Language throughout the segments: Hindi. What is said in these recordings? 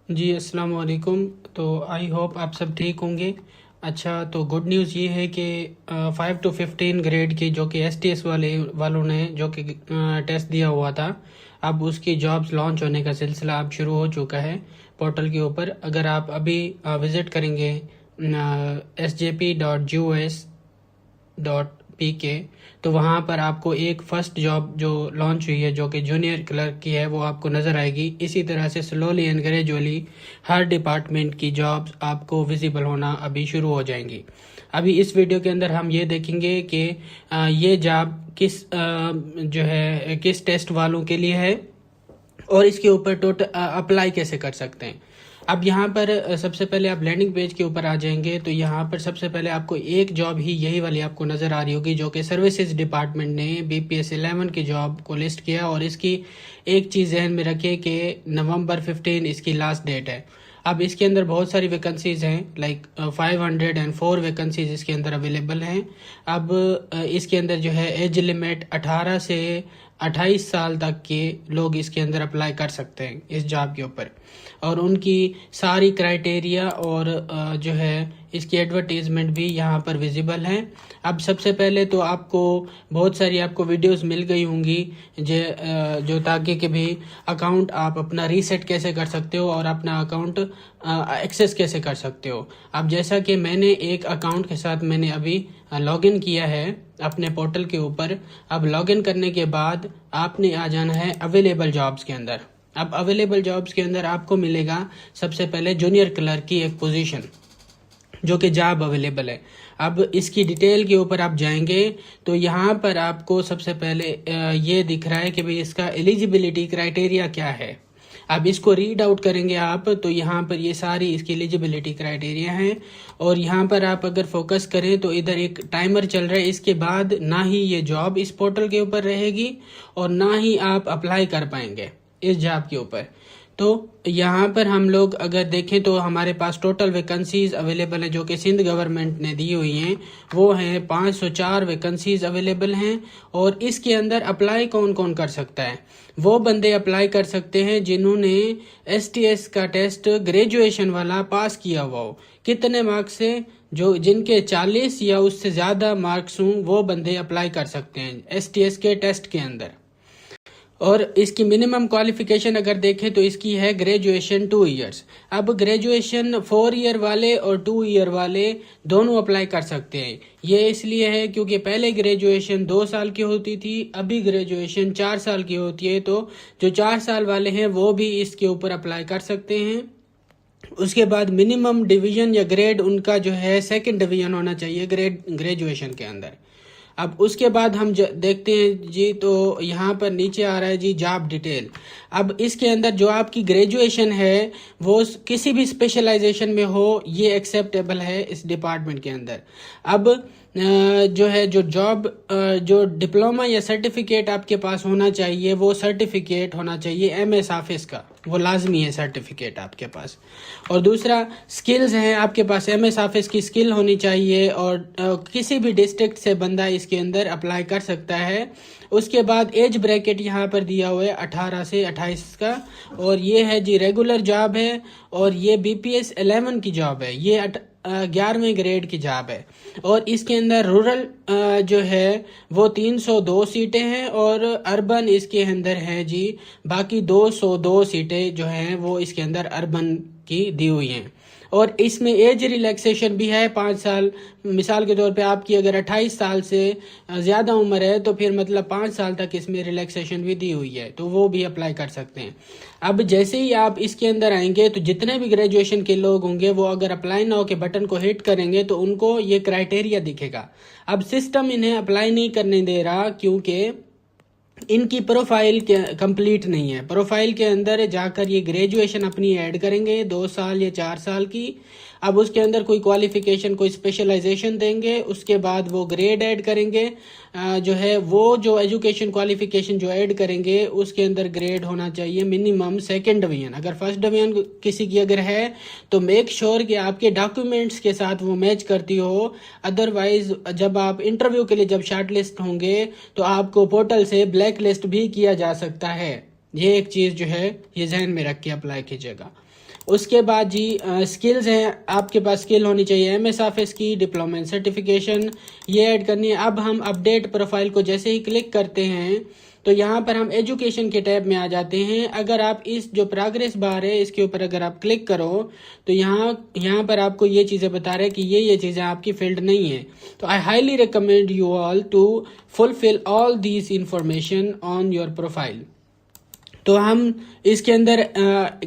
जी अस्सलाम वालेकुम। तो आई होप आप सब ठीक होंगे। अच्छा, तो गुड न्यूज़ ये है कि 5 to 15 ग्रेड की जो कि एसटीएस वालों ने जो कि टेस्ट दिया हुआ था, अब उसकी जॉब्स लॉन्च होने का सिलसिला अब शुरू हो चुका है पोर्टल के ऊपर। अगर आप अभी विज़िट करेंगे sjp.gos.pk, तो वहाँ पर आपको एक फ़र्स्ट जॉब जो लॉन्च हुई है जो कि जूनियर क्लर्क की है वो आपको नज़र आएगी। इसी तरह से slowly and gradually her department की जॉब्स आपको विजिबल होना अभी शुरू हो जाएंगी। अभी इस वीडियो के अंदर हम ये देखेंगे कि ये जॉब किस टेस्ट वालों के लिए है और इसके ऊपर टोटल अप्लाई कैसे कर सकते हैं। अब यहाँ पर सबसे पहले आप लैंडिंग पेज के ऊपर आ जाएंगे तो यहाँ पर सबसे पहले आपको एक जॉब ही यही वाली आपको नज़र आ रही होगी जो कि सर्विसेज डिपार्टमेंट ने BPS 11 की जॉब को लिस्ट किया। और इसकी एक चीज़ जहन में रखिए कि November 15 इसकी लास्ट डेट है। अब इसके अंदर बहुत सारी वैकेंसीज़ हैं, लाइक 504 वैकेंसीज इसके अंदर अवेलेबल हैं। अब इसके अंदर जो है एज लिमिट 18 से 28 साल तक के लोग इसके अंदर अप्लाई कर सकते हैं इस जॉब के ऊपर। और उनकी सारी क्राइटेरिया और जो है इसकी एडवर्टीजमेंट भी यहाँ पर विजिबल हैं। अब सबसे पहले तो आपको बहुत सारी आपको वीडियोस मिल गई होंगी जो ताकि कि भी अकाउंट आप अपना रीसेट कैसे कर सकते हो और अपना अकाउंट एक्सेस कैसे कर सकते हो। अब जैसा कि मैंने एक अकाउंट के साथ मैंने अभी लॉगिन किया है अपने पोर्टल के ऊपर। अब लॉगिन करने के बाद आपने आ जाना है अवेलेबल जॉब्स के अंदर। अब अवेलेबल जॉब्स के अंदर आपको मिलेगा सबसे पहले जूनियर क्लर्क की एक पोजीशन जो कि जॉब अवेलेबल है। अब इसकी डिटेल के ऊपर आप जाएंगे तो यहाँ पर आपको सबसे पहले ये दिख रहा है कि भाई इसका एलिजिबिलिटी क्राइटेरिया क्या है। अब इसको रीड आउट करेंगे आप तो यहाँ पर ये सारी इसकी एलिजिबिलिटी क्राइटेरिया हैं। और यहाँ पर आप अगर फोकस करें तो इधर एक टाइमर चल रहा है। इसके बाद ना ही ये जॉब इस पोर्टल के ऊपर रहेगी और ना ही आप अप्लाई कर पाएंगे इस जॉब के ऊपर। तो यहाँ पर हम लोग अगर देखें तो हमारे पास टोटल वैकेंसीज अवेलेबल है जो कि सिंध गवर्नमेंट ने दी हुई हैं, वो हैं 504 वैकेंसीज अवेलेबल हैं। और इसके अंदर अप्लाई कौन कौन कर सकता है? वो बंदे अप्लाई कर सकते हैं जिन्होंने STS का टेस्ट ग्रेजुएशन वाला पास किया हुआ हो। कितने मार्क्स से? जो जिनके 40 या उससे ज़्यादा मार्क्स हों वो बंदे अप्लाई कर सकते हैं STS के टेस्ट के अंदर। और इसकी मिनिमम क्वालिफिकेशन अगर देखें तो इसकी है ग्रेजुएशन 2 इयर्स। अब ग्रेजुएशन 4 ईयर वाले और 2 ईयर वाले दोनों अप्लाई कर सकते हैं। ये इसलिए है क्योंकि पहले ग्रेजुएशन 2 साल की होती थी, अभी ग्रेजुएशन 4 साल की होती है। तो जो 4 साल वाले हैं वो भी इसके ऊपर अप्लाई कर सकते हैं। उसके बाद मिनिमम डिवीजन या ग्रेड उनका जो है 2nd डिवीजन होना चाहिए ग्रेजुएशन के अंदर। अब उसके बाद हम देखते हैं जी, तो यहाँ पर नीचे आ रहा है जी जॉब डिटेल। अब इसके अंदर जो आपकी ग्रेजुएशन है वो किसी भी स्पेशलाइजेशन में हो ये एक्सेप्टेबल है इस डिपार्टमेंट के अंदर। अब जो है जो डिप्लोमा या सर्टिफिकेट आपके पास होना चाहिए वो सर्टिफिकेट होना चाहिए MS ऑफिस का, वो लाजमी है सर्टिफिकेट आपके पास। और दूसरा स्किल्स हैं आपके पास, MS ऑफिस की स्किल होनी चाहिए। और किसी भी डिस्ट्रिक्ट से बंदा इसके अंदर अप्लाई कर सकता है। उसके बाद एज ब्रैकेट यहाँ पर दिया हुआ है 18 से 28 का। और ये है जी रेगुलर जॉब है और ये BPS 11 की जॉब है, ये 11वें ग्रेड की जॉब है। और इसके अंदर रूरल जो है वो 302 सीटें हैं और अर्बन इसके अंदर है जी बाकी 202 सीटें जो हैं वो इसके अंदर अर्बन की दी हुई हैं। और इसमें एज रिलैक्सेशन भी है 5 साल। मिसाल के तौर पे आपकी अगर 28 साल से ज़्यादा उम्र है तो फिर मतलब 5 साल तक इसमें रिलैक्सेशन भी दी हुई है, तो वो भी अप्लाई कर सकते हैं। अब जैसे ही आप इसके अंदर आएंगे तो जितने भी ग्रेजुएशन के लोग होंगे वो अगर अप्लाई नाउ के बटन को हिट करेंगे तो उनको ये क्राइटेरिया दिखेगा। अब सिस्टम इन्हें अप्लाई नहीं करने दे रहा क्योंकि इनकी प्रोफाइल कंप्लीट नहीं है। प्रोफाइल के अंदर जाकर ये ग्रेजुएशन अपनी ऐड करेंगे 2 साल या 4 साल की। अब उसके अंदर कोई क्वालिफिकेशन कोई स्पेशलाइजेशन देंगे, उसके बाद वो ग्रेड ऐड करेंगे। जो है वो जो एजुकेशन क्वालिफिकेशन जो ऐड करेंगे उसके अंदर ग्रेड होना चाहिए मिनिमम 2nd डिवीजन। अगर 1st डिवीजन किसी की अगर है तो मेक श्योर कि आपके डॉक्यूमेंट्स के साथ वो मैच करती हो। अदरवाइज जब आप इंटरव्यू के लिए जब शॉर्ट लिस्ट होंगे तो आपको पोर्टल से ब्लैक लिस्ट भी किया जा सकता है। ये एक चीज़ जो है ये जहन में रख के अप्लाई कीजिएगा। उसके बाद जी स्किल्स हैं, आपके पास स्किल होनी चाहिए एमएस ऑफिस की, डिप्लोमा इन सर्टिफिकेशन, ये ऐड करनी है। अब हम अपडेट प्रोफाइल को जैसे ही क्लिक करते हैं तो यहाँ पर हम एजुकेशन के टैब में आ जाते हैं। अगर आप इस जो प्रोग्रेस बार है इसके ऊपर अगर आप क्लिक करो तो यहाँ पर आपको ये चीज़ें बता रहे हैं कि ये चीज़ें आपकी फील्ड नहीं है। तो I highly recommend you all to fulfil all these information on your profile. तो हम इसके अंदर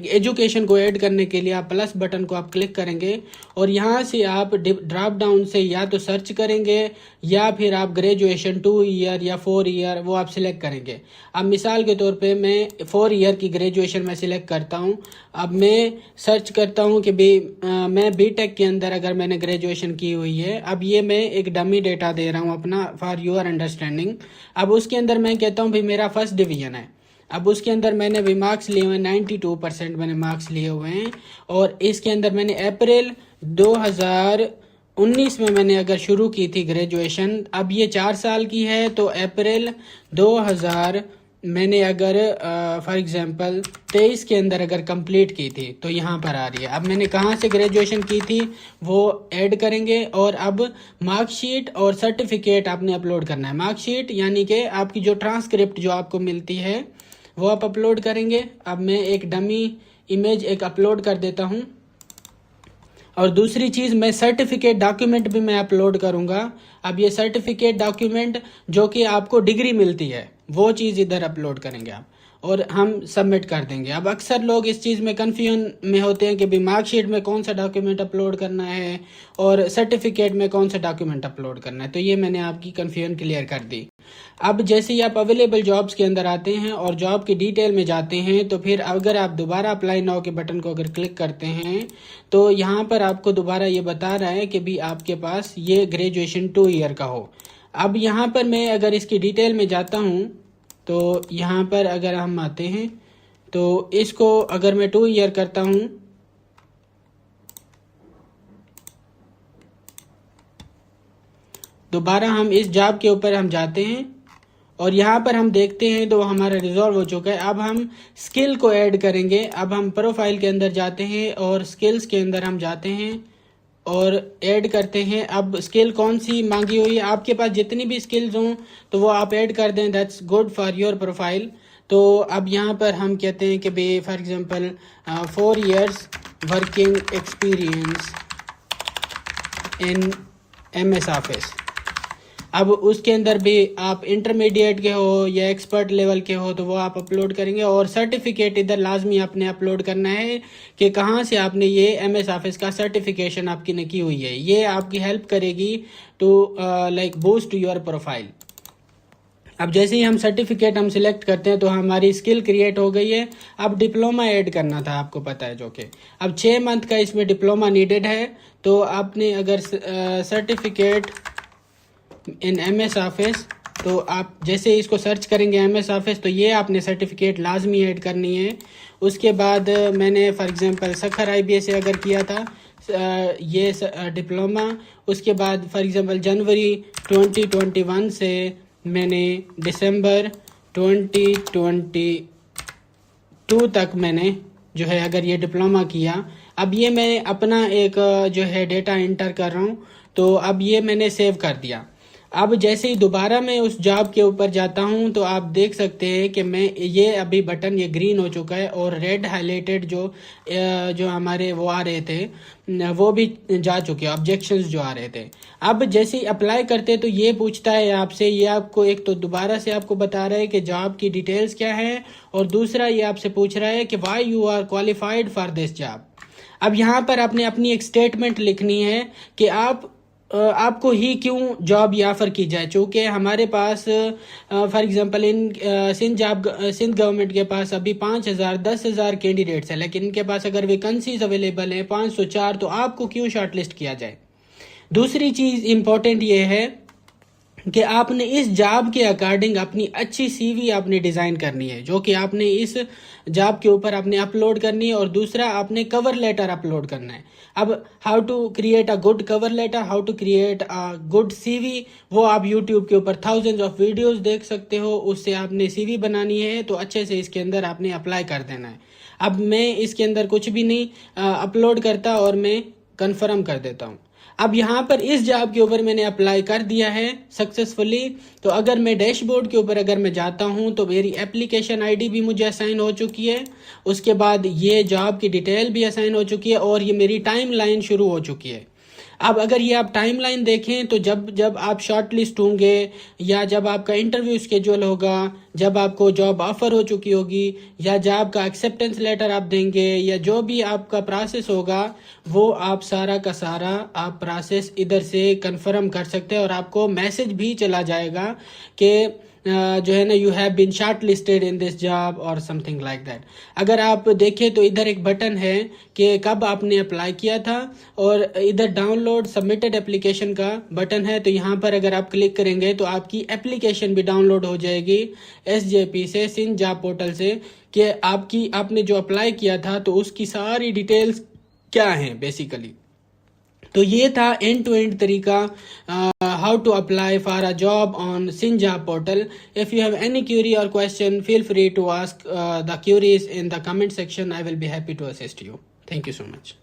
एजुकेशन को ऐड करने के लिए आप प्लस बटन को आप क्लिक करेंगे और यहाँ से आप ड्रॉप डाउन से या तो सर्च करेंगे या फिर आप ग्रेजुएशन 2 ईयर या 4 ईयर वो आप सिलेक्ट करेंगे। अब मिसाल के तौर पे मैं 4 ईयर की ग्रेजुएशन में सिलेक्ट करता हूँ। अब मैं सर्च करता हूँ कि मैं बीटेक के अंदर अगर मैंने ग्रेजुएशन की हुई है। अब ये मैं एक डमी डेटा दे रहा हूँ अपना फॉर योर अंडरस्टैंडिंग। अब उसके अंदर मैं कहता हूँ भाई मेरा फर्स्ट डिवीजन है। अब उसके अंदर मैंने भी मार्क्स लिए हुए हैं, 92% मैंने मार्क्स लिए हुए हैं। और इसके अंदर मैंने अप्रैल 2019 में मैंने अगर शुरू की थी ग्रेजुएशन। अब ये 4 साल की है तो अप्रैल 2000 मैंने अगर फॉर एग्जांपल 23 के अंदर अगर कंप्लीट की थी तो यहाँ पर आ रही है। अब मैंने कहाँ से ग्रेजुएशन की थी वो ऐड करेंगे और अब मार्कशीट और सर्टिफिकेट आपने अपलोड करना है। मार्कशीट यानी कि आपकी जो ट्रांसक्रिप्ट जो आपको मिलती है वो आप अपलोड करेंगे। अब मैं एक डमी इमेज एक अपलोड कर देता हूँ। और दूसरी चीज़ मैं सर्टिफिकेट डॉक्यूमेंट भी मैं अपलोड करूँगा। अब ये सर्टिफिकेट डॉक्यूमेंट जो कि आपको डिग्री मिलती है वो चीज़ इधर अपलोड करेंगे आप और हम सबमिट कर देंगे। अब अक्सर लोग इस चीज़ में कन्फ्यूजन में होते हैं कि भाई मार्कशीट में कौन सा डॉक्यूमेंट अपलोड करना है और सर्टिफिकेट में कौन सा डॉक्यूमेंट अपलोड करना है। तो ये मैंने आपकी कन्फ्यूजन क्लियर कर दी। अब जैसे ही आप अवेलेबल जॉब्स के अंदर आते हैं और जॉब की डिटेल में जाते हैं तो फिर अगर आप दोबारा अप्लाई नाउ के बटन को अगर क्लिक करते हैं तो यहाँ पर आपको दोबारा ये बता रहा है कि भी आपके पास ये ग्रेजुएशन 2 ईयर का हो। अब यहाँ पर मैं अगर इसकी डिटेल में जाता हूँ तो यहाँ पर अगर हम आते हैं तो इसको अगर मैं 2 ईयर करता हूँ दोबारा हम इस जॉब के ऊपर हम जाते हैं और यहाँ पर हम देखते हैं तो हमारा रिजॉल्व हो चुका है। अब हम स्किल को ऐड करेंगे। अब हम प्रोफाइल के अंदर जाते हैं और स्किल्स के अंदर हम जाते हैं और ऐड करते हैं। अब स्किल कौन सी मांगी हुई है, आपके पास जितनी भी स्किल्स हों तो वो आप ऐड कर दें, that's good for your profile. तो अब यहाँ पर हम कहते हैं कि भाई for example 4 years working experience in MS office. अब उसके अंदर भी आप इंटरमीडिएट के हो या एक्सपर्ट लेवल के हो तो वो आप अपलोड करेंगे और सर्टिफिकेट इधर लाजमी आपने अपलोड करना है कि कहाँ से आपने ये एमएस ऑफिस का सर्टिफिकेशन आपकी ने की हुई है। ये आपकी हेल्प करेगी to like boost your profile. अब जैसे ही हम सर्टिफिकेट हम सिलेक्ट करते हैं तो हमारी स्किल क्रिएट हो गई है। अब डिप्लोमा ऐड करना था, आपको पता है, जो कि अब 6 मंथ का इसमें डिप्लोमा नीडेड है। तो आपने अगर सर्टिफिकेट इन एमएस ऑफिस तो आप जैसे इसको सर्च करेंगे एमएस ऑफिस तो ये आपने सर्टिफिकेट लाजमी ऐड करनी है। उसके बाद मैंने फॉर एग्जांपल सखर आईबीएस से अगर किया था ये डिप्लोमा, उसके बाद फॉर एग्जांपल जनवरी 2021 से मैंने दिसंबर 2022 तक मैंने जो है अगर ये डिप्लोमा किया। अब ये मैं अपना एक जो है डेटा इंटर कर रहा हूँ तो अब ये मैंने सेव कर दिया। अब जैसे ही दोबारा मैं उस जॉब के ऊपर जाता हूं तो आप देख सकते हैं कि मैं ये अभी बटन ये ग्रीन हो चुका है और रेड हाईलाइटेड जो हमारे वो आ रहे थे वो भी जा चुके हैं, ऑब्जेक्शंस जो आ रहे थे। अब जैसे ही अप्लाई करते तो ये पूछता है आपसे, ये आपको एक तो दोबारा से आपको बता रहा है कि जॉब की डिटेल्स क्या है और दूसरा ये आपसे पूछ रहा है कि why you are qualified for this job. अब यहाँ पर आपने अपनी एक स्टेटमेंट लिखनी है कि आपको ही क्यों जॉब ये ऑफर की जाए। चूँकि हमारे पास for example in Sindh government के पास अभी 5,000-10,000 कैंडिडेट्स हैं, लेकिन इनके पास अगर वैकेंसीज अवेलेबल हैं 504, तो आपको क्यों शॉर्टलिस्ट किया जाए। दूसरी चीज़ इम्पोर्टेंट ये है कि आपने इस जॉब के अकॉर्डिंग अपनी अच्छी सीवी आपने डिज़ाइन करनी है जो कि आपने इस जॉब के ऊपर आपने अपलोड करनी है। और दूसरा आपने कवर लेटर अपलोड करना है। अब how to create a good cover letter, how to create a good CV, वो आप यूट्यूब के ऊपर थाउजेंड्स ऑफ वीडियोस देख सकते हो। उससे आपने सीवी बनानी है तो अच्छे से इसके अंदर आपने अप्लाई कर देना है। अब मैं इसके अंदर कुछ भी नहीं अपलोड करता और मैं कंफर्म कर देता हूँ। अब यहाँ पर इस जॉब के ऊपर मैंने अप्लाई कर दिया है सक्सेसफुली। तो अगर मैं डैशबोर्ड के ऊपर अगर मैं जाता हूँ तो मेरी एप्लीकेशन आईडी भी मुझे असाइन हो चुकी है, उसके बाद ये जॉब की डिटेल भी असाइन हो चुकी है और ये मेरी टाइम लाइन शुरू हो चुकी है। अब अगर ये आप टाइमलाइन देखें तो जब जब आप शॉर्ट लिस्ट होंगे या जब आपका इंटरव्यू स्केड्यूल होगा, जब आपको जॉब ऑफर हो चुकी होगी या जॉब का एक्सेप्टेंस लेटर आप देंगे या जो भी आपका प्रोसेस होगा, वो आप सारा का सारा आप प्रोसेस इधर से कंफर्म कर सकते हैं और आपको मैसेज भी चला जाएगा कि जो है ना you have been shortlisted in this job और समथिंग लाइक दैट। अगर आप देखें तो इधर एक बटन है कि कब आपने अप्लाई किया था और इधर डाउनलोड सबमिटेड एप्लीकेशन का बटन है। तो यहाँ पर अगर आप क्लिक करेंगे तो आपकी एप्लीकेशन भी डाउनलोड हो जाएगी SJP से, सिंध जॉब पोर्टल से, कि आपने जो अप्लाई किया था तो उसकी सारी डिटेल्स क्या हैं बेसिकली। तो ये था एंड टू एंड तरीका how to apply for a job on Sindh Job Portal. If you have any query or question, feel free to ask the queries in the comment section. I will be happy to assist you. Thank you so much.